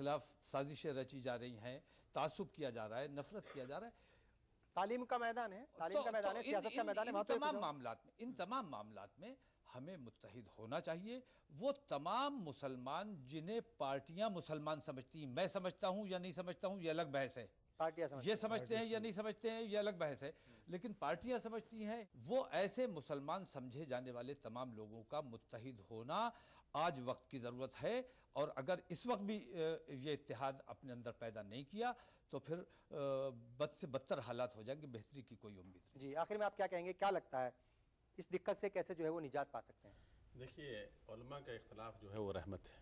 खिलाफ साजिशें रची जा रही हैं, तासुब किया जा रहा है, नफरत किया जा रहा है। तालीम का मैदान है, तालीम का मैदान है, सियासत का मैदान है। इन तमाम मामलात में हमें मुत्तहिद होना चाहिए। वो तमाम मुसलमान जिन्हें पार्टियां मुसलमान समझती, मैं समझता हूं या नहीं समझता हूं, ये अलग बहस है। ये समझते हैं या नहीं समझते हैं, ये अलग बहस है, लेकिन पार्टियां समझती हैं। वो ऐसे मुसलमान समझे जाने वाले तमाम लोगों का मुत्तहिद होना आज वक्त की ज़रूरत है। और अगर इस वक्त भी ये इत्तेहाद अपने अंदर पैदा नहीं किया तो फिर बद से बदतर हालात हो जाएंगे, बेहतरी की कोई उम्मीद नहीं। जी, आखिर में आप क्या कहेंगे, क्या लगता है इस दिक्कत से कैसे जो है वो निजात पा सकते हैं? देखिए, उलमा का इख्तलाफ जो है वो रहमत है,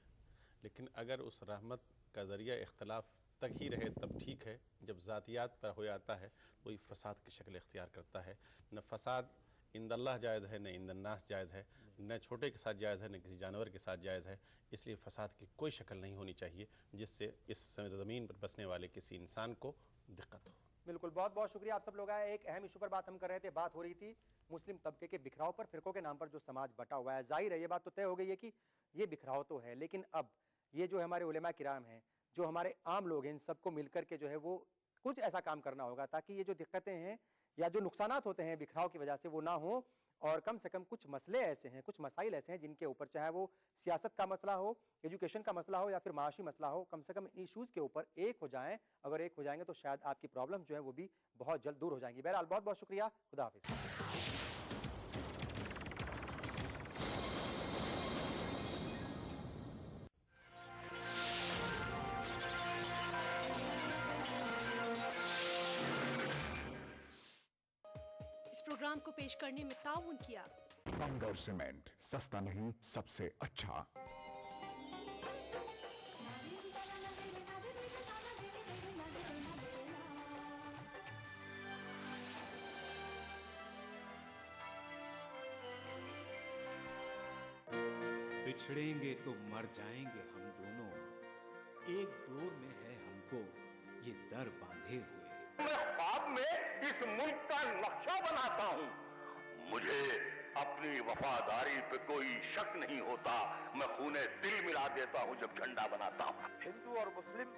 लेकिन अगर उस रहमत का ज़रिया इख्तलाफ तक ही रहे तब ठीक है। जब ज़ातियात पर हो जाता है तो ये फ़साद की शक्ल इख्तियार करता है। न फ़साद इंदल्लाह जायज़ है, न इंदन्नास जायज़ है, न छोटे के साथ जायज़ है, न किसी जानवर के साथ जायज़ है। इसलिए फ़साद की कोई शक्ल नहीं होनी चाहिए जिससे इस ज़मीन पर बसने वाले किसी इंसान को दिक्कत हो। बिल्कुल, बहुत बहुत शुक्रिया, आप सब लोग आए। एक अहम इशू पर बात हम कर रहे थे, बात हो रही थी मुस्लिम तबके के बिखराव पर, फिरकों के नाम पर जो समाज बटा हुआ है। जाहिर है ये बात तो तय हो गई है कि ये बिखराव तो है, लेकिन अब ये जो हमारे उलेमा किराम हैं, जो हमारे आम लोग हैं, इन सबको मिलकर के जो है वो कुछ ऐसा काम करना होगा ताकि ये जो दिक्कतें हैं या जो नुकसानात होते हैं बिखराव की वजह से वो ना हो। और कम से कम कुछ मसले ऐसे हैं, कुछ मसाइल ऐसे हैं जिनके ऊपर, चाहे वो सियासत का मसला हो, एजुकेशन का मसला हो या फिर माशी मसला हो, कम से कम इन इशूज़ के ऊपर एक हो जाएं। अगर एक हो जाएंगे तो शायद आपकी प्रॉब्लम जो है वो भी बहुत जल्द दूर हो जाएंगी। बहरहाल बहुत बहुत शुक्रिया, खुदा हाफिज़। इस प्रोग्राम को पेश करने में ताउन किया बंगर सीमेंट, सस्ता नहीं सबसे अच्छा। बिछड़ेंगे तो मर जाएंगे हम दोनों, एक डोर में है हमको ये दर बांधे हुए। मैं ख्वाब में इस मुल्क का नक्शा बनाता हूँ, मुझे अपनी वफादारी पे कोई शक नहीं होता। मैं खूने दिल मिला देता हूँ जब झंडा बनाता हूँ। हिंदू और मुस्लिम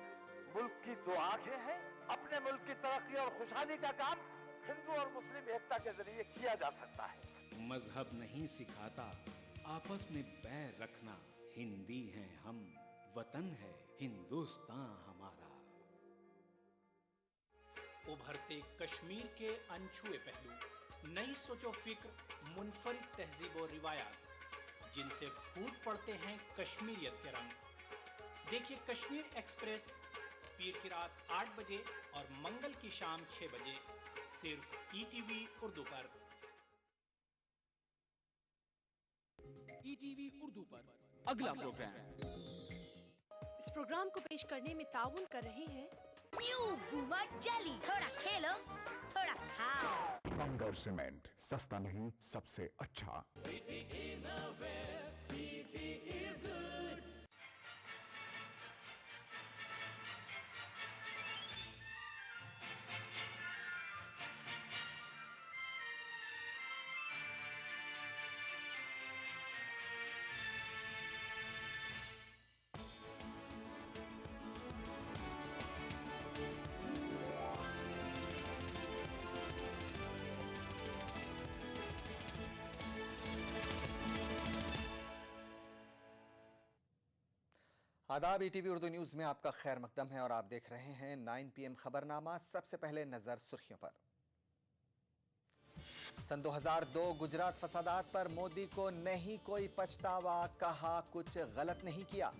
मुल्क की दो आंखें हैं। अपने मुल्क की तरक्की और खुशहाली का काम हिंदू और मुस्लिम एकता के जरिए किया जा सकता है। मजहब नहीं सिखाता आपस में बैर रखना, हिंदी हैं हम, वतन है हिंदुस्तान हमारा। उभरते कश्मीर के अनछुए पहलू, नई सोचो फिक्र, मुनफरिद तहजीब और रिवायात जिनसे फूट पड़ते हैं कश्मीरियत के रंग। देखिए कश्मीर एक्सप्रेस पीर की रात 8 बजे और मंगल की शाम 6 बजे सिर्फ ईटीवी उर्दू पर। ईटीवी उर्दू पर अगला प्रोग्राम। इस प्रोग्राम को पेश करने में ताउन कर रहे हैं बूमर जेली, थोड़ा खेलो थोड़ा खाओ। बंगर सीमेंट, सस्ता नहीं सबसे अच्छा। आदाब, ईटीवी उर्दू न्यूज़ में आपका खैर मकदम है और आप देख रहे हैं 9 PM खबरनामा। सबसे पहले नजर सुर्खियों पर। सन 2002 गुजरात फसादात पर मोदी को नहीं कोई पछतावा, कहा कुछ गलत नहीं किया।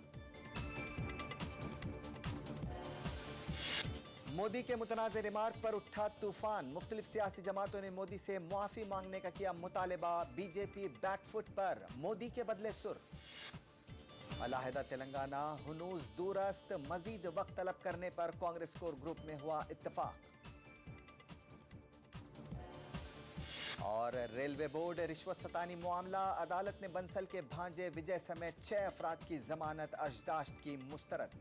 मोदी के मुतनाज़ रिमार्क पर उठा तूफान, मुख्तलिफ सियासी जमातों ने मोदी से मुआफी मांगने का किया मुतालिबा। बीजेपी बैकफुट पर, मोदी के बदले सुर। अलहदा तेलंगाना हुनूज दूरस्त, मजीद वक्त तलब करने पर कांग्रेस कोर ग्रुप में हुआ इत्तेफाक। और रेलवे बोर्ड रिश्वत सतानी मामला, अदालत ने बंसल के भांजे विजय समेत 6 अफराद की जमानत अजदाश्त की मुस्तरद।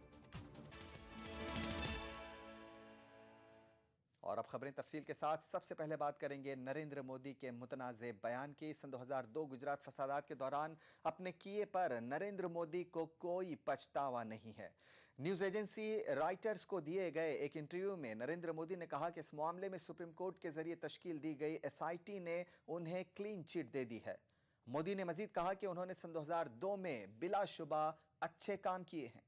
और अब खबरें तफसील के साथ। सबसे पहले बात करेंगे नरेंद्र मोदी के मुतनाज़े बयान की। सन 2002 गुजरात फसादात के दौरान अपने किए पर नरेंद्र मोदी को कोई पछतावा नहीं है। न्यूज एजेंसी राइटर्स को दिए गए एक इंटरव्यू में नरेंद्र मोदी ने कहा कि इस मामले में सुप्रीम कोर्ट के जरिए तश्कील दी गई एसआईटी ने उन्हें क्लीन चिट दे दी है। मोदी ने मजीद कहा कि उन्होंने सन 2002 में बिलाशुबा अच्छे काम किए हैं।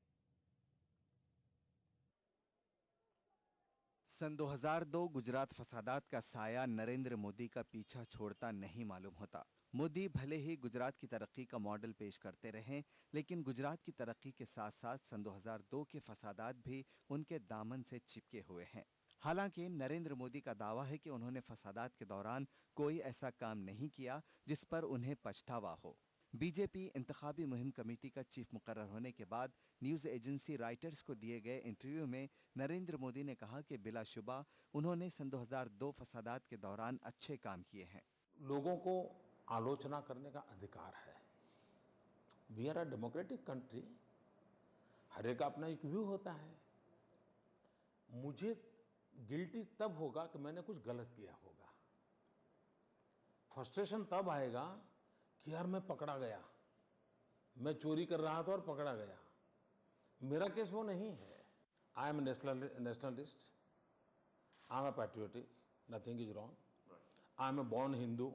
सन 2002 गुजरात फसादात का साया नरेंद्र मोदी का पीछा छोड़ता नहीं मालूम होता। मोदी भले ही गुजरात की तरक्की का मॉडल पेश करते रहे, लेकिन गुजरात की तरक्की के साथ साथ सन 2002 के फसादात भी उनके दामन से चिपके हुए हैं। हालांकि नरेंद्र मोदी का दावा है कि उन्होंने फसादात के दौरान कोई ऐसा काम नहीं किया जिस पर उन्हें पछतावा हो। बीजेपी इंतखाबी मुहिम कमेटी का चीफ मुकर्रर होने के बाद न्यूज एजेंसी राइटर्स को दिए गए इंटरव्यू में नरेंद्र मोदी ने कहा कि बिलाशुबा उन्होंने सन 2002 फसादात के दौरान अच्छे काम किए हैं। लोगों को आलोचना करने का अधिकार है। We are a democratic country, हर एक का अपना एक व्यू होता है। मुझे गिल्टी तब होगा कि मैंने कुछ गलत किया होगा। फ्रस्ट्रेशन तब आएगा कि यार मैं पकड़ा गया, मैं चोरी कर रहा था और पकड़ा गया। मेरा केस वो नहीं है। I am nationalist, I am a patriotic, nothing is wrong. I am a born Hindu,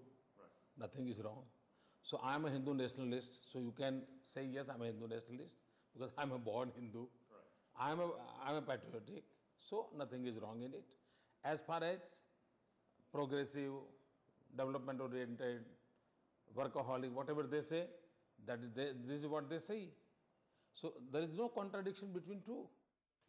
nothing is wrong. So I am a Hindu nationalist. So you can say yes, I am a Hindu nationalist because I am a born Hindu. Right. I am a patriotic. So nothing is wrong in it. As far as progressive, development oriented, workaholic, whatever they say, this is what they say. So there is no contradiction between two.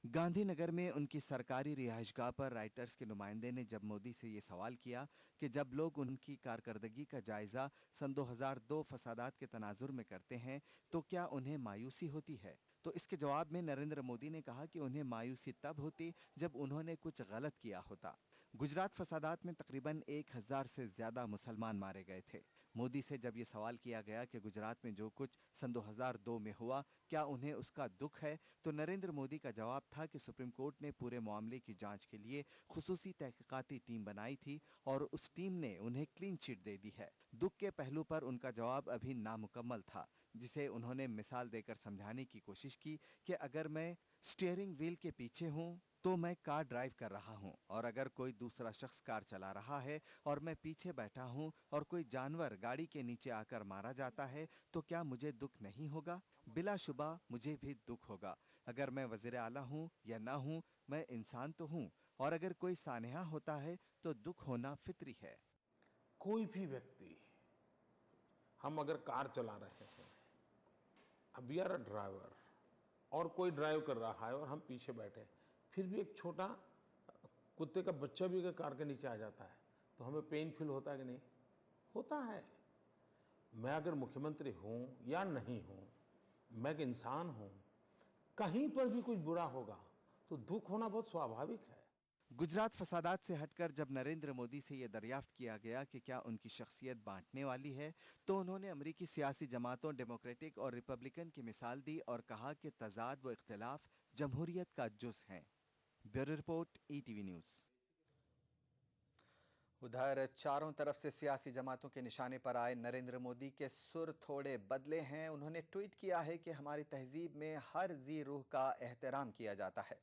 Gandhinagar में उनकी सरकारी रिहाइशगाह पर writers के नुमाइंदे ने जब मोदी से ये सवाल किया कि जब लोग उनकी कारकर्दगी का जायजा सन 2002 फसादात के तनाजुर में करते हैं तो क्या उन्हें मायूसी होती है, तो इसके जवाब में नरेंद्र मोदी ने कहा कि उन्हें मायूसी तब होती जब उन्होंने कुछ गलत किया होता। गुजरात फसादात में तकरीबन 1000 से ज्यादा मुसलमान मारे गए थे। मोदी से जब ये सवाल किया गया कि गुजरात में जो कुछ सन 2002 में हुआ क्या उन्हें उसका दुख है, तो नरेंद्र मोदी का जवाब था कि सुप्रीम कोर्ट ने पूरे मामले की जांच के लिए खुसूसी तहकीकाती टीम बनाई थी और उस टीम ने उन्हें क्लीन चिट दे दी है। दुख के पहलू पर उनका जवाब अभी नामुकम्मल था, जिसे उन्होंने मिसाल देकर समझाने की कोशिश की कि अगर मैं स्टीयरिंग व्हील के पीछे हूँ तो मैं कार ड्राइव कर रहा हूं, और अगर कोई दूसरा शख्स कार चला रहा है और मैं पीछे बैठा हूं और कोई जानवर गाड़ी के नीचे आकर मारा जाता है तो क्या मुझे दुख नहीं होगा? बिलाशुबा मुझे भी दुख होगा। अगर मैं वज़ीर आला हूं या ना हूं, मैं इंसान तो हूं, और अगर कोई सानेहा होता है तो दुख होना फितरी है। कोई भी व्यक्ति, हम अगर कार चला रहे हैं, अब वी आर अ ड्राइवर और कोई ड्राइव कर रहा है और हम पीछे बैठे, फिर भी एक छोटा कुत्ते का बच्चा भी अगर कार के नीचे आ जाता है तो हमें पेन फील होता है कि नहीं? होता है। मैं अगर मुख्यमंत्री हूं या नहीं हूं, मैं एक इंसान हूं, कहीं पर भी कुछ बुरा होगा तो दुख होना बहुत स्वाभाविक है। गुजरात फसादात से हटकर जब नरेंद्र मोदी से यह दरियाफ्त किया गया कि क्या उनकी शख्सियत बांटने वाली है, तो उन्होंने अमरीकी सियासी जमातों डेमोक्रेटिक और रिपब्लिकन की मिसाल दी और कहा कि तजाद व इख्तिलाफ जमहूरियत का जुज़ हैं। Bureau report, ETV news. उधर चारों तरफ से सियासी जमातों के निशाने पर आए नरेंद्र मोदी के सुर थोड़े बदले हैं। उन्होंने ट्वीट किया है कि हमारी तहजीब में हर जी रूह का एहतराम किया जाता है।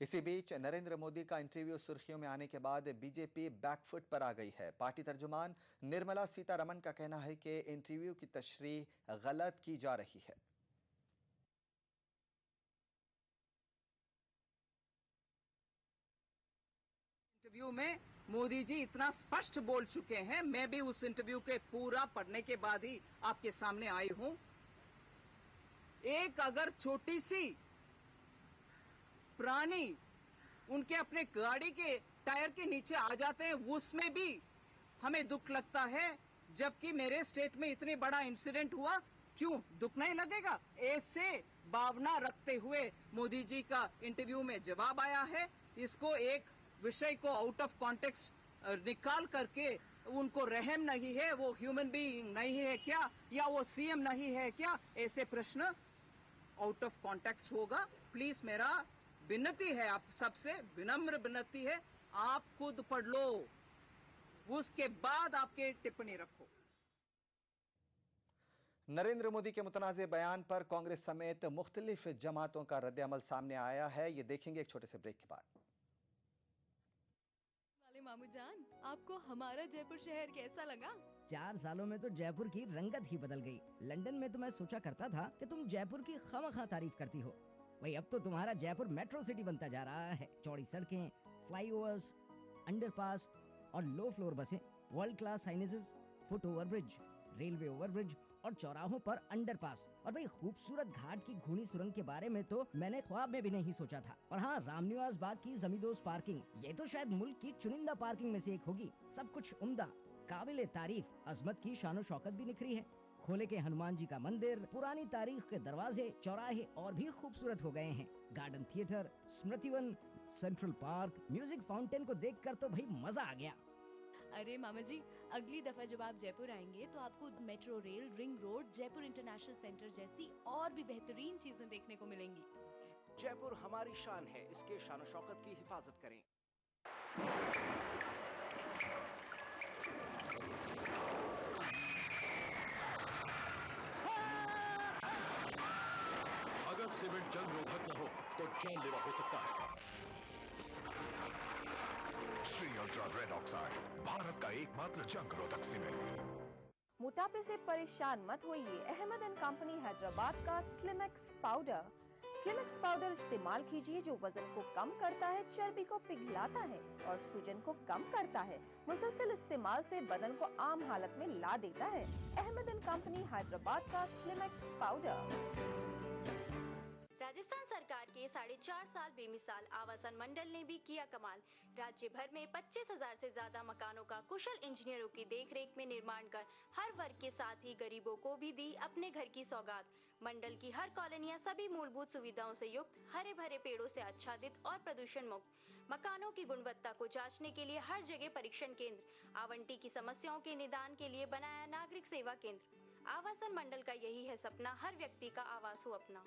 इसी बीच नरेंद्र मोदी का इंटरव्यू सुर्खियों में आने के बाद बीजेपी बैकफुट पर आ गई है। पार्टी तर्जुमान निर्मला सीतारमण का कहना है कि इंटरव्यू की तशरीह गलत की जा रही है। इंटरव्यू में मोदी जी इतना स्पष्ट बोल चुके हैं, मैं भी उस इंटरव्यू के पूरा पढ़ने के बाद ही आपके सामने आई हूं। एक अगर छोटी सी प्राणी उनके अपने गाड़ी के टायर के नीचे आ जाते हैं, उसमें भी हमें दुख लगता है, जबकि मेरे स्टेट में इतने बड़ा इंसिडेंट हुआ, क्यों दुख नहीं लगेगा? ऐसे भावना रखते हुए मोदी जी का इंटरव्यू में जवाब आया है। इसको एक विषय को आउट ऑफ कॉन्टेक्स्ट निकाल करके उनको रहम नहीं है, वो ह्यूमन बीइंग नहीं है क्या, या वो सीएम नहीं है क्या, ऐसे प्रश्न आउट ऑफ कॉन्टेक्स्ट होगा। प्लीज मेरा विनती है, आप सबसे विनम्र विनती है, आप खुद पढ़ लो, उसके बाद आपके टिप्पणी रखो। नरेंद्र मोदी के मुतनाज़े बयान पर कांग्रेस समेत मुख्तलिफ जमातों का रद्द-ए-अमल सामने आया है। ये देखेंगे एक छोटे से ब्रेक के बाद। मामू जान, आपको हमारा जयपुर शहर कैसा लगा? 4 सालों में तो जयपुर की रंगत ही बदल गई। लंदन में तो मैं सोचा करता था कि तुम जयपुर की खामखा तारीफ करती हो। वही अब तो तुम्हारा जयपुर मेट्रो सिटी बनता जा रहा है। चौड़ी सड़कें, फ्लाईओवर्स, अंडरपास और लो फ्लोर बसें, world class signages, foot overbridge, railway overbridge और चौराहों पर अंडरपास और भाई खूबसूरत घाट की घूनी सुरंग के बारे में तो मैंने ख्वाब में भी नहीं सोचा था। और हाँ, रामनिवास बाग की जमींदोज पार्किंग, ये तो शायद मुल्क की चुनिंदा पार्किंग में से एक होगी। सब कुछ उम्दा, काबिल तारीफ, अजमत की शान शौकत भी निखरी है। खोले के हनुमान जी का मंदिर, पुरानी तारीख के दरवाजे, चौराहे और भी खूबसूरत हो गए हैं। Garden theatre, Smritivan, central park, music fountain को देखकर तो भाई मजा आ गया। अरे मामा जी, अगली दफा जब आप जयपुर आएंगे तो आपको metro rail, ring road, Jaipur international centre जैसी और भी बेहतरीन चीजें देखने को मिलेंगी। जयपुर हमारी शान है, इसके शान शौकत की हिफाजत करें। अगर सीमेंट जंग रोधक न हो तो जानलेवा हो सकता है। Shri ultra red oxide, Bharat का एकमात्र जंग रोधक सीमेंट। मोटापे से परेशान मत होइए। अहमद एंड कंपनी हैदराबाद का स्लिमेक्स पाउडर। स्लिमेक्स पाउडर इस्तेमाल कीजिए जो वजन को कम करता है, चर्बी को पिघलाता है और सूजन को कम करता है। मुसलसल इस्तेमाल से बदन को आम हालत में ला देता है। अहमद एंड कंपनी हैदराबाद का स्लिमेक्स पाउडर। राजस्थान सरकार के 4.5 साल बेमिसाल आवासन मंडल ने भी किया कमाल। राज्य भर में 25,000 से ज्यादा मकानों का कुशल इंजीनियरों की देखरेख में निर्माण कर हर वर्ग के साथ ही गरीबों को भी दी अपने घर की सौगात। मंडल की हर कॉलोनियां सभी मूलभूत सुविधाओं से युक्त, हरे भरे पेड़ों से आच्छादित और प्रदूषण मुक्त। मकानों की गुणवत्ता को जांचने के लिए हर जगह परीक्षण केंद्र, आवंटी की समस्याओं के निदान के लिए बनाया नागरिक सेवा केंद्र। आवासन मंडल का यही है सपना, हर व्यक्ति का आवास हो अपना।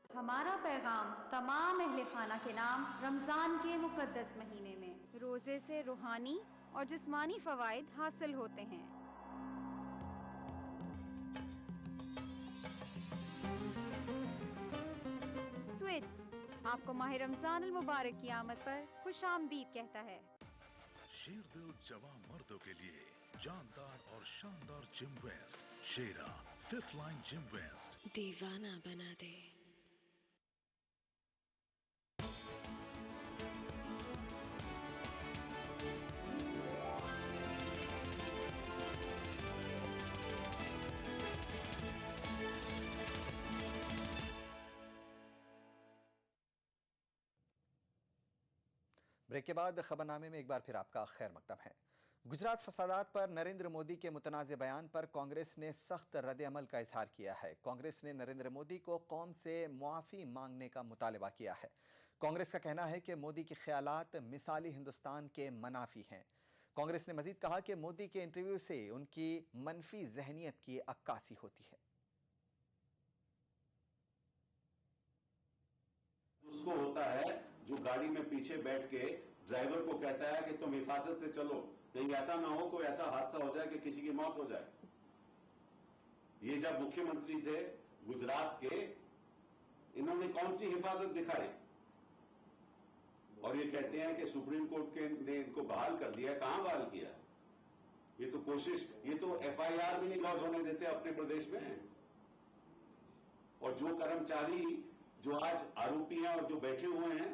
हमारा पैगाम तमाम अहले खाना के नाम रमज़ान के मुकद्दस महीने में रोज़े से रूहानी और जिस्मानी फ़वाइद हासिल होते हैं। स्वीट्स आपको माह रमज़ान अल मुबारक की आमद पर खुशामदीद कहता है। शेरदिल जवान मर्दों के लिए जानदार और शानदार जिम वेस्ट, शेरा 5th लाइन जिम वेस्ट दीवाना बना दे। ब्रेक के बाद खबरनामे में एक बार फिर आपका खैर मकदम है। गुजरात फसादात पर नरेंद्र मोदी के मुतनाज़े बयान पर कांग्रेस ने सख्त रद्द-ए-अमल का इजहार किया है। कांग्रेस ने नरेंद्र मोदी को कौम से मुआफ़ी मांगने का मुतालबा किया है। कांग्रेस का कहना है कि मोदी के ख्यालात मिसाली हिंदुस्तान के मनाफी हैं। कांग्रेस ने मजीद कहा कि मोदी के इंटरव्यू से उनकी मनफी जहनियत की अक्कासी होती है। उसको होता है जो गाड़ी में पीछे बैठ के ड्राइवर को कहता है कि तुम हिफाजत से चलो, कहीं ऐसा ना हो कोई ऐसा हादसा हो जाए कि किसी की मौत हो जाए। ये जब मुख्यमंत्री थे गुजरात के, इन्होंने कौन सी हिफाजत दिखाई? और ये कहते हैं कि सुप्रीम कोर्ट के ने इनको बहाल कर दिया। कहां बहाल किया? ये तो कोशिश, ये तो FIR भी नहीं लॉन्च होने देते अपने प्रदेश में। और जो कर्मचारी जो आज आरोपी हैं और जो बैठे हुए हैं,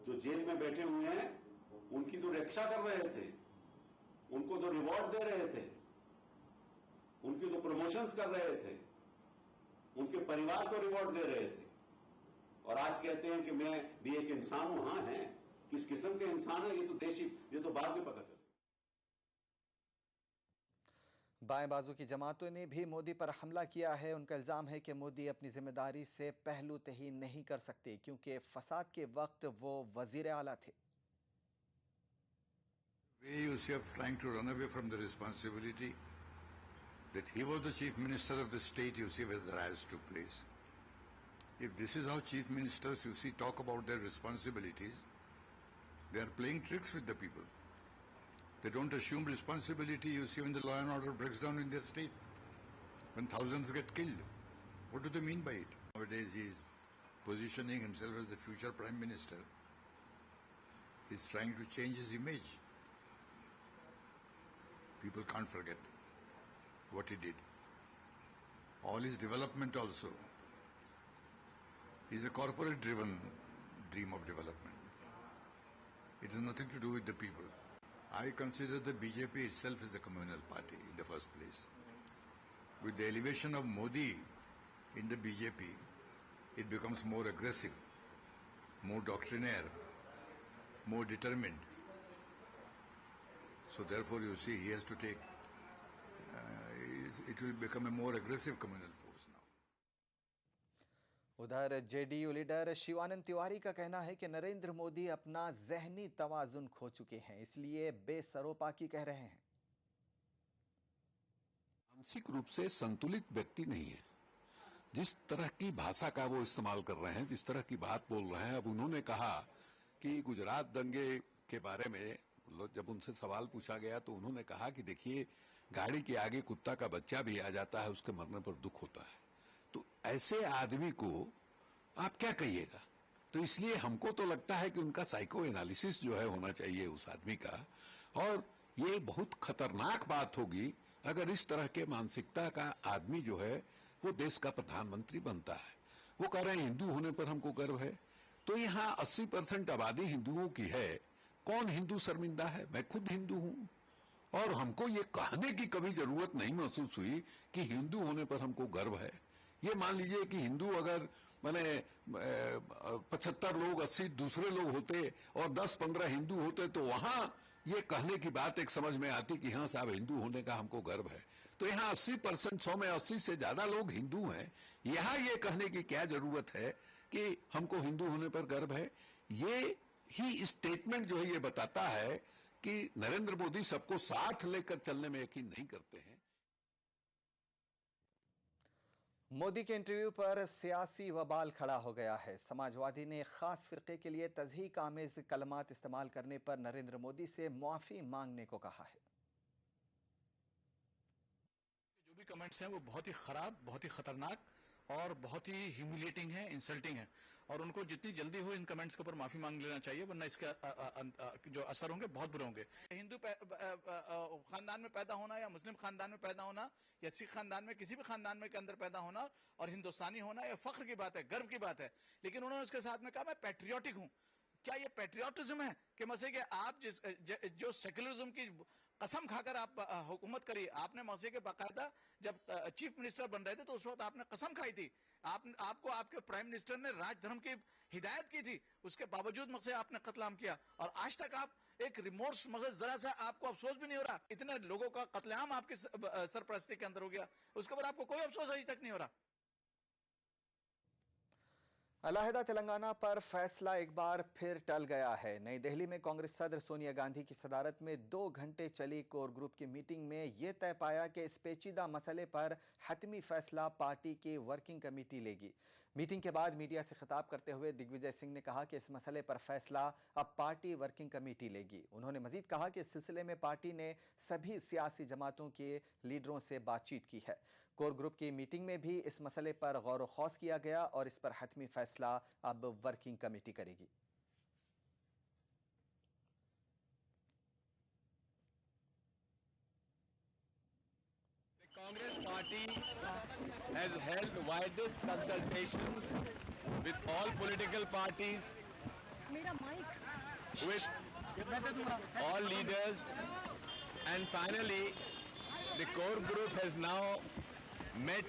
जो जेल में बैठे हुए हैं, उनकी तो रक्षा कर रहे थे, उनको तो रिवॉर्ड दे रहे थे, उनकी तो प्रमोशंस कर रहे थे, उनके परिवार को रिवॉर्ड दे रहे थे। और आज कहते हैं कि मैं भी एक इंसान हूं। हाँ है, किस किस्म के इंसान है ये तो देशी, ये तो बाद में पता चले। बाएं बाजू की जमातों ने भी मोदी पर हमला किया है। उनका इल्जाम है कि मोदी अपनी जिम्मेदारी से पहलू तही नहीं कर सकते क्योंकि फसाद के वक्त वो वजीर आला थे। Yusuf trying to run away from the responsibility that he was the chief minister of the state, you see, where the riots took place. If this is how chief ministers, you see, talk about their responsibilities, they are playing tricks with the people. They don't assume responsibility, you see, when the law and order breaks down in their state. when thousands get killed. What do they mean by it? Nowadays he is positioning himself as the future Prime Minister. He's trying to change his image. People can't forget what he did. All his development also is a corporate-driven dream of development. It has nothing to do with the people. I consider the BJP itself as a communal party in the first place. With the elevation of Modi in the BJP, it becomes more aggressive, more doctrinaire, more determined. So therefore you see he has to take, it will become a more aggressive communal force now. उधर JDU leader Shivanand Tiwari का कहना है कि नरेंद्र मोदी अपना ज़हनी तवाजुन खो चुके हैं, इसलिए बेसरोपाकी कह रहे हैं। मानसिक रूप से संतुलित व्यक्ति नहीं है। जिस तरह की भाषा का वो इस्तेमाल कर रहे हैं, जिस तरह की बात बोल रहे हैं, अब उन्होंने कहा कि गुजरात दंगे के बारे में जब उनसे सवाल पूछा गया तो उन्होंने कहा कि देखिए गाड़ी के आगे कुत्ता का बच्चा भी आ जाता है, उसके मरने पर दुख होता है। तो ऐसे आदमी को आप क्या कहिएगा? तो इसलिए हमको तो लगता है कि उनका साइको एनालिसिस जो है होना चाहिए उस आदमी का, और ये बहुत खतरनाक बात होगी अगर इस तरह के मानसिकता का आदमी जो है वो देश का प्रधानमंत्री बनता है। वो कह रहे हैं हिंदू होने पर हमको गर्व है, तो यहाँ 80% आबादी हिंदुओं की है। कौन हिंदू शर्मिंदा है? मैं खुद हिंदू हूं, और हमको ये कहने की कभी जरूरत नहीं महसूस हुई कि हिंदू होने पर हमको गर्व है। ये मान लीजिए कि हिंदू अगर माने 75 लोग 80 दूसरे लोग होते और 10-15 हिंदू होते तो वहां ये कहने की बात एक समझ में आती कि हाँ साहब हिंदू होने का हमको गर्व है। तो यहाँ 80%, 100 में 80 से ज्यादा लोग हिंदू हैं। यहाँ ये कहने की क्या जरूरत है कि हमको हिंदू होने पर गर्व है? ये ही स्टेटमेंट जो है ये बताता है कि नरेंद्र मोदी सबको साथ लेकर चलने में यकीन नहीं करते हैं। मोदी के इंटरव्यू पर सियासी वबाल खड़ा हो गया है। समाजवादी ने खास फिरके के लिए तज़हीक आमेज कलमात इस्तेमाल करने पर नरेंद्र मोदी से मुआफ़ी मांगने को कहा है। जो भी कमेंट्स हैं वो बहुत ही खराब, बहुत ही खतरनाक और बहुत ही ह्यूमिलेटिंग है, इंसल्टिंग है, और उनको जितनी जल्दी हो इन कमेंट्स के ऊपर माफी मांग लेना चाहिए, वरना इसके जो असर होंगे बहुत बुरे होंगे। हिंदू खानदान में पैदा होना या मुस्लिम खानदान में पैदा होना या सिख खानदान में, किसी भी खानदान में के अंदर पैदा होना और हिंदुस्तानी होना यह फख्र की बात है, गर्व की बात है। लेकिन उन्होंने उसके साथ में कहा मैं पैट्रियोटिक हूं। क्या ये पैट्रियोटिज्म है कि मसीह के आप जो सेक्युलरिज्म की कसम खाकर आप हुकूमत करी? आपने मसीह के बाकायदा जब चीफ मिनिस्टर बन रहे थे तो उस वक्त आपने कसम खाई थी, आपको आपके प्राइम मिनिस्टर ने राजधर्म की हिदायत की थी, उसके बावजूद मसीह आपने कत्लेआम किया, और आज तक आप एक रिमोर्स मगर जरा सा आपको अफसोस भी नहीं हो रहा। इतने लोगों का कत्लेआम आपकी सरपरस्ती के अंदर हो गया, उसके बाद आपको कोई अफसोस अभी तक नहीं हो रहा। अलहदा तेलंगाना पर फैसला एक बार फिर टल गया है। नई दिल्ली में कांग्रेस सदर सोनिया गांधी की सदारत में 2 घंटे चली कोर ग्रुप की मीटिंग में यह तय पाया कि इस पेचीदा मसले पर हतमी फैसला पार्टी की वर्किंग कमेटी लेगी। मीटिंग के बाद मीडिया से खिताब करते हुए दिग्विजय सिंह ने कहा कि इस मसले पर फैसला अब पार्टी वर्किंग कमेटी लेगी। उन्होंने मजीद कहा कि इस सिलसिले में पार्टी ने सभी सियासी जमातों के लीडरों से बातचीत की है। कोर ग्रुप की मीटिंग में भी इस मसले पर गौर व खौस किया गया और इस पर हतमी फैसला अब वर्किंग कमेटी करेगी। Congress party has held widest consultation with all political parties, with all leaders, and finally the core group has now met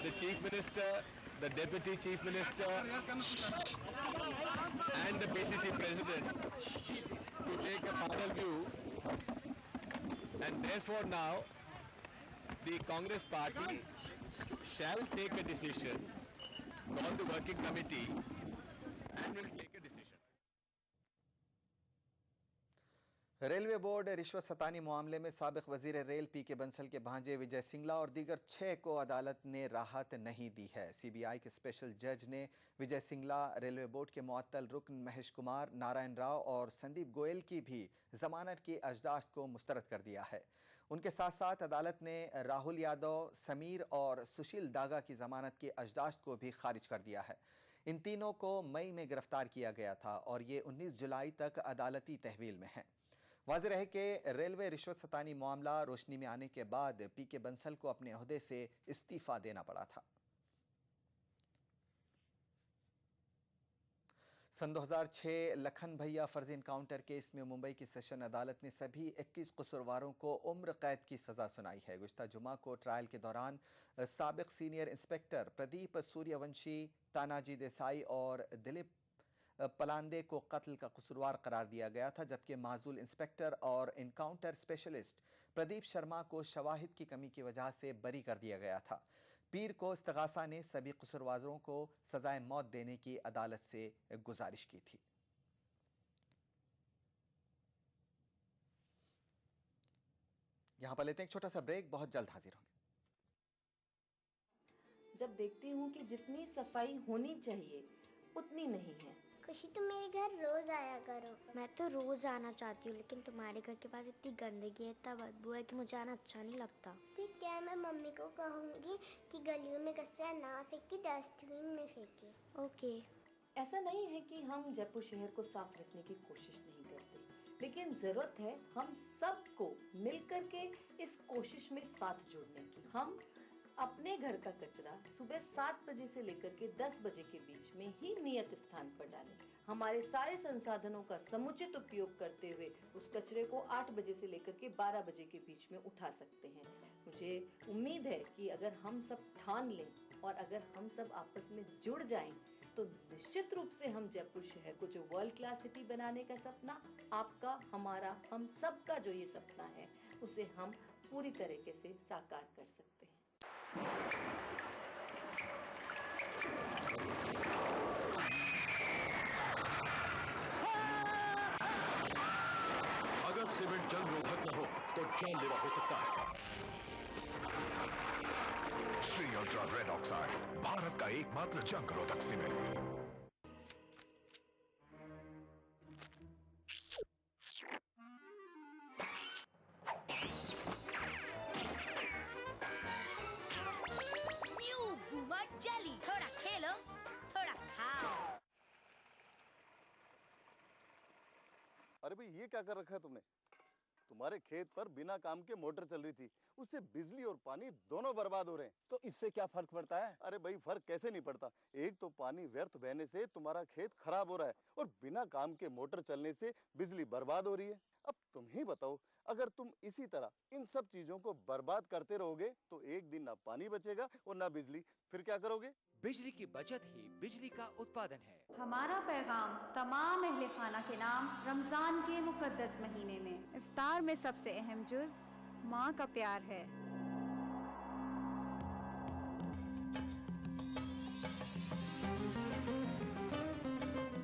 the Chief Minister, the Deputy Chief Minister and the PCC President to take a final view, and therefore now the Congress party shall take a decision, call the working committee and will take a decision. Railway board रिश्वत सतानी मामले में साबिक वजीर rail पीके बंसल के भांजे विजय सिंगला और दीगर 6 को अदालत ने राहत नहीं दी है। सीबीआई के स्पेशल जज ने विजय सिंगला, रेलवे बोर्ड के मुअत्तल रुकन महेश कुमार, नारायण राव और संदीप गोयल की भी जमानत की अजदाश्त को मुस्तरद कर दिया है। उनके साथ साथ अदालत ने राहुल यादव, समीर और सुशील दागा की जमानत की अजदाश्त को भी खारिज कर दिया है। इन तीनों को मई में गिरफ्तार किया गया था और ये 19 जुलाई तक अदालती तहवील में हैं। वाज़ेह रहे कि रेलवे रिश्वत सतानी मामला रोशनी में आने के बाद पीके बंसल को अपने ओहदे से इस्तीफा देना पड़ा था। सन 2006 लखन भैया फर्जी इनकाउंटर केस में मुंबई की सेशन अदालत ने सभी 21 कसूरवारों को उम्र कैद की सजा सुनाई है। गुज़िश्ता जुमा को ट्रायल के दौरान साबिक सीनियर इंस्पेक्टर प्रदीप सूर्यवंशी, तानाजी देसाई और दिलीप पलांदे को कत्ल का कसूरवार करार दिया गया था, जबकि माजूल इंस्पेक्टर और इनकाउंटर स्पेशलिस्ट प्रदीप शर्मा को शवाहिद की कमी की वजह से बरी कर दिया गया था। पीर को इस्तगासा ने सभी कसूरवारों को सजाए मौत देने की अदालत से गुजारिश की थी। यहां पर लेते हैं एक छोटा सा ब्रेक, बहुत जल्द हाजिर होंगे। जब देखती हूँ कि जितनी सफाई होनी चाहिए उतनी नहीं है। खुशी, तुम मेरे घर रोज आया करो। मैं तो रोज आना चाहती हूँ, लेकिन तुम्हारे घर के पास इतनी गंदगी है, इतना बदबू है कि मुझे आना अच्छा नहीं लगता। ठीक है, मैं मम्मी को कहूँगी कि गलियों में कचरा ना फेंके, डस्टबिन में फेंके। ओके। ऐसा नहीं है कि हम जयपुर शहर को साफ रखने की कोशिश नहीं करते, लेकिन जरूरत है हम सबको मिलकर के इस कोशिश में साथ जुड़ने की। हम अपने घर का कचरा सुबह 7 बजे से लेकर के 10 बजे के बीच में ही नियत स्थान पर डालें। हमारे सारे संसाधनों का समुचित उपयोग करते हुए उस कचरे को 8 बजे से लेकर के 12 बजे के बीच में उठा सकते हैं। मुझे उम्मीद है कि अगर हम सब ठान लें और अगर हम सब आपस में जुड़ जाएं, तो निश्चित रूप से हम जयपुर शहर को जो वर्ल्ड क्लास सिटी बनाने का सपना, आपका, हमारा, हम सब का जो ये सपना है, उसे हम पूरी तरीके से साकार कर सकते हैं। अगर सीमेंट जंग रोधक न हो तो जानलेवा हो सकता है। Shri ultra red oxide, Bharat का एकमात्र जंग रोधक सीमेंट। थोड़ा खेलो, थोड़ा खाओ। अरे भाई, ये क्या कर रखा है तुमने? तुम्हारे खेत पर बिना काम के मोटर चल रही थी, उससे बिजली और पानी दोनों बर्बाद हो रहे हैं। तो इससे क्या फर्क पड़ता है? अरे भाई, फर्क कैसे नहीं पड़ता? एक तो पानी व्यर्थ बहने से तुम्हारा खेत खराब हो रहा है और बिना काम के मोटर चलने से बिजली बर्बाद हो रही है। अब तुम ही बताओ, अगर तुम इसी तरह इन सब चीजों को बर्बाद करते रहोगे तो एक दिन ना पानी बचेगा और ना बिजली, फिर क्या करोगे? बिजली की बचत ही बिजली का उत्पादन है। हमारा पैगाम तमाम अहले खाना के नाम रमजान के मुकद्दस महीने में। इफ्तार में सबसे अहम जुज माँ का प्यार है।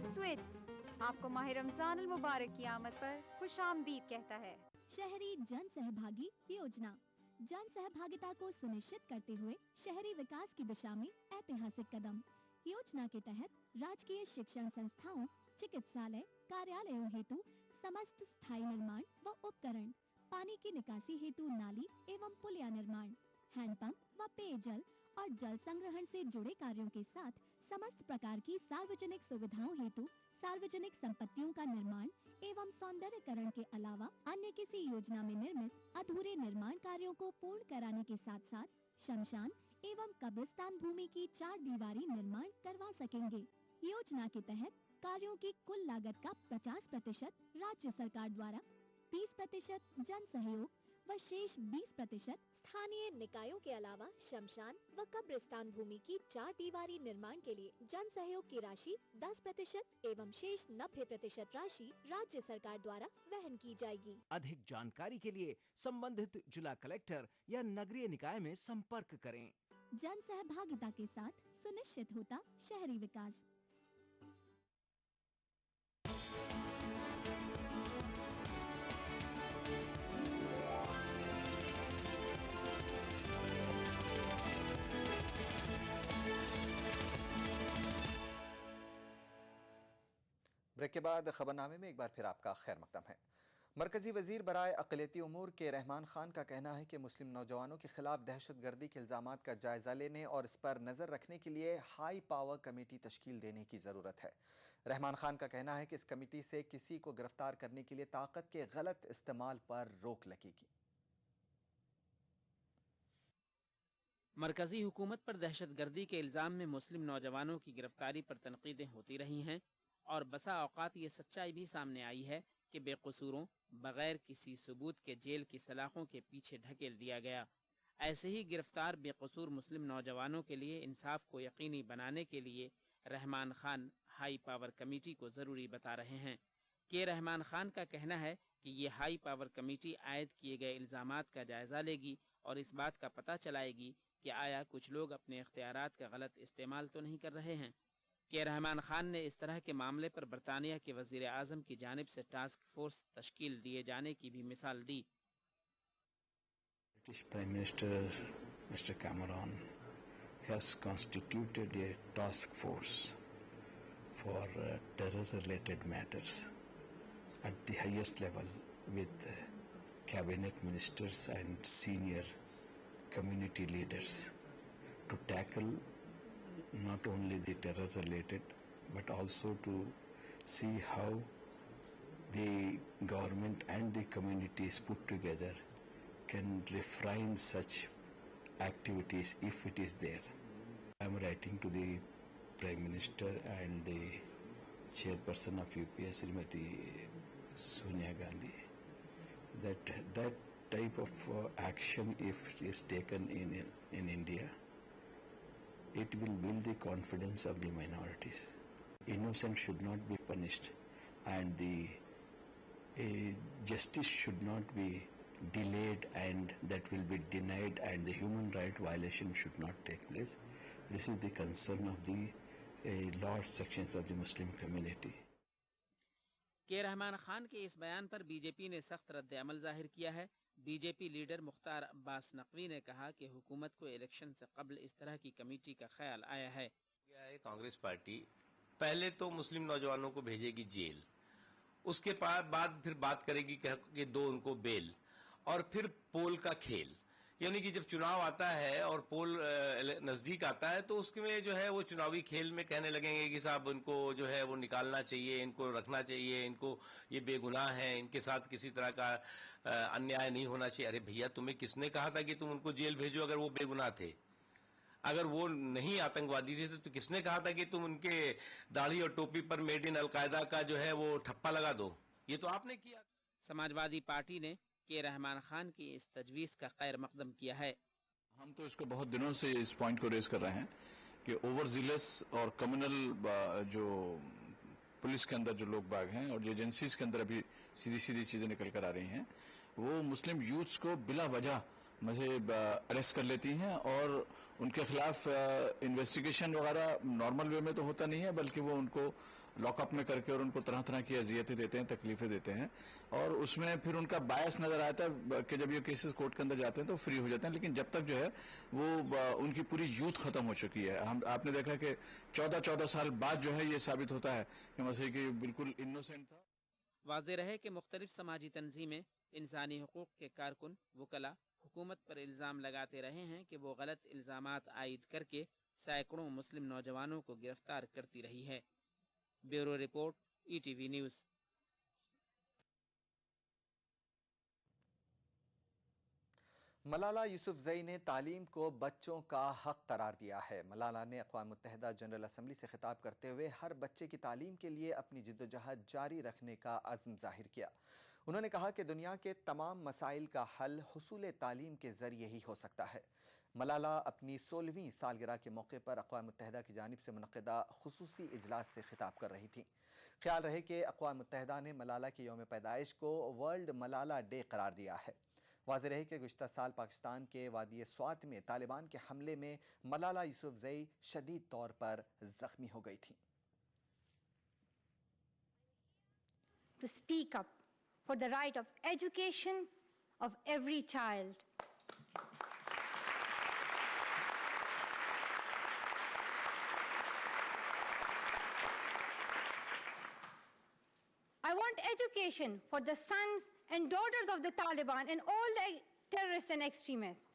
स्वीट्स आपको माह रमजान अल मुबारक की आमद पर खुशामदीद कहता है। शहरी जन सहभागी योजना जन सहभागिता को सुनिश्चित करते हुए शहरी विकास की दिशा में ऐतिहासिक कदम। योजना के तहत राजकीय शिक्षण संस्थाओं, चिकित्सालय, कार्यालयों हेतु समस्त स्थायी निर्माण व उपकरण, पानी की निकासी हेतु नाली एवं पुलिया निर्माण, हैंडपंप व पेयजल और जल संग्रहण से जुड़े कार्यों के साथ समस्त प्रकार की सार्वजनिक सुविधाओं हेतु सार्वजनिक संपत्तियों का निर्माण एवं सौंदर्यकरण के अलावा अन्य किसी योजना में निर्मित अधूरे निर्माण कार्यों को पूर्ण कराने के साथ साथ शमशान एवं कब्रिस्तान भूमि की 4 दीवारी निर्माण करवा सकेंगे। योजना के तहत कार्यों की कुल लागत का 50% राज्य सरकार द्वारा, 30% जन सहयोग व शेष 20% स्थानीय निकायों के अलावा शमशान व कब्रिस्तान भूमि की 4 दीवारी निर्माण के लिए जन सहयोग की राशि 10% एवं शेष 90% राशि राज्य सरकार द्वारा वहन की जाएगी। अधिक जानकारी के लिए संबंधित जिला कलेक्टर या नगरीय निकाय में संपर्क करें। जन सहभागिता के साथ सुनिश्चित होता शहरी विकास। ब्रेक के बाद खबरनामे में एक बार फिर आपका खैर मकदम है। मरकजी वजीर बराए अक़लियती उमूर के रहमान खान का कहना है कि मुस्लिम नौजवानों के खिलाफ दहशतगर्दी के इल्ज़ामात का जायज़ा लेने और इस पर नज़र रखने के लिए हाई पावर कमेटी तश्कील देने की ज़रूरत है। रहमान खान का कहना है कि इस कमेटी से किसी को गिरफ्तार करने के लिए ताकत के गलत इस्तेमाल पर रोक लगेगी। मरकजी हुकूमत पर दहशतगर्दी के इल्ज़ाम में मुस्लिम नौजवानों की गिरफ्तारी पर तनकीदें होती रही हैं और बसा औक़ात ये सच्चाई भी सामने आई है कि बेकसूरों बगैर किसी सबूत के जेल की सलाखों के पीछे ढकेल दिया गया। ऐसे ही गिरफ्तार बेकसूर मुस्लिम नौजवानों के लिए इंसाफ को यकीनी बनाने के लिए Rahman Khan high power committee को ज़रूरी बता रहे हैं। के रहमान खान का कहना है कि ये हाई पावर कमेटी आयद किए गए इल्ज़ामात का जायज़ा लेगी और इस बात का पता चलाएगी कि आया कुछ लोग अपने इख्तियारात का गलत इस्तेमाल तो नहीं कर रहे हैं। के रहमान खान ने इस तरह के मामले पर बरतानिया के वज़ीर आज़म की जानिब से टास्क फोर्स तश्कील दिए जाने की भी मिसाल दी। British Prime Minister Mr. Cameron has constituted a task force for terror-related matters at the highest level with cabinet ministers and senior community leaders to tackle not only the terror-related but also to see how the government and the communities put together can refrain such activities if it is there. I am writing to the Prime Minister and the Chairperson of UPA, Srimati Sonia Gandhi, that type of action, if it is taken in India, it will build the confidence of the minorities. Innocent should not be punished, and the justice should not be delayed, and that will be denied, and the human right violation should not take place. This is the concern of the large sections of the Muslim community. के रहमान खान के इस बयान पर BJP ने सख्त रद्द अमल जाहिर किया है। बीजेपी लीडर मुख्तार अब्बास नकवी ने कहा कि हुकूमत को इलेक्शन से कबल इस तरह की कमेटी का ख्याल आया है। कांग्रेस पार्टी पहले तो मुस्लिम नौजवानों को भेजेगी जेल, उसके बाद फिर बात करेगी कि दो उनको बेल, और फिर पोल का खेल। यानी कि जब चुनाव आता है और पोल नजदीक आता है तो उसमें जो है वो चुनावी खेल में कहने लगेंगे कि साहब इनको जो है वो निकालना चाहिए, इनको रखना चाहिए, इनको ये बेगुनाह है, इनके साथ किसी तरह का अन्याय नहीं होना चाहिए। अरे भैया, तुम्हें किसने कहा था कि तुम उनको जेल भेजो अगर वो बेगुनाह थे? अगर वो नहीं आतंकवादी थे तो किसने कहा था कि तुम उनके दाढ़ी और टोपी पर मेड इन अलकायदा का जो है वो ठप्पा लगा दो? ये तो आपने किया। समाजवादी पार्टी ने के रहमान खान की इस तजवीज़ का खैर मकदम किया है। हम तो इसको बहुत दिनों से इस पॉइंट को रेज कर रहे हैं कि ओवर जिलस और कम्युनल जो पुलिस के अंदर जो लोग बाग हैं और जो एजेंसीज के अंदर अभी सीधी सीधी चीजें निकल कर आ रही हैं, वो मुस्लिम यूथ्स को बिला वजह अरेस्ट कर लेती हैं और उनके खिलाफ इन्वेस्टिगेशन वगैरह नॉर्मल वे में तो होता नहीं है, बल्कि वो उनको लॉकअप में करके और उनको तरह तरह की अजियतें देते हैं, तकलीफें देते हैं, और उसमें फिर उनका बायस नजर आता है कि जब ये केसेस कोर्ट के अंदर जाते हैं तो फ्री हो जाते हैं। लेकिन जब तक जो है वो उनकी पूरी यूथ खत्म हो चुकी है। आपने देखा कि 14 साल बाद जो है ये साबित होता है कि मसीह की बिल्कुल इनोसेंट था। वाज़ेह रहे कि मुख्तलिफ समाजी तंजीमें, इंसानी हुकूक के कारकुन, वकला हुकूमत पर इल्ज़ाम लगाते रहे हैं कि वो गलत इल्ज़ामात आयद करके सैकड़ों मुस्लिम नौजवानों को गिरफ्तार करती रही है। Bureau report, ETV news. Malala Yousafzai ने तालीम को बच्चों का हक करार दिया है। मलाला ने अक़वाम मुत्तहिदा जनरल असम्बली से खिताब करते हुए हर बच्चे की तालीम के लिए अपनी जिद्दोजहद जारी रखने का अज़्म ज़ाहिर किया। उन्होंने कहा कि दुनिया के तमाम मसाइल का हल हुसूल तालीम के ज़रिए ही हो सकता है। मलाला अपनी 16वीं सालगिरह के मौके पर अक़वाम मुत्तहिदा की जानिब से मुनक़्क़िदा खुसूसी इजलास से खिताब कर रही थी। ख्याल रहे कि अक़वाम मुत्तहिदा ने मलाला के यौम पैदाइश को वर्ल्ड मलाला डे करार दिया है। वाज़ेह रहे कि गुज़िश्ता साल पाकिस्तान के वादी स्वात में तालिबान के हमले में मलाला यूसुफजई शदीद तौर पर ज़ख्मी हो गई थी। To speak up for the right of education of every child. I want education for the sons and daughters of the Taliban and all the terrorists and extremists.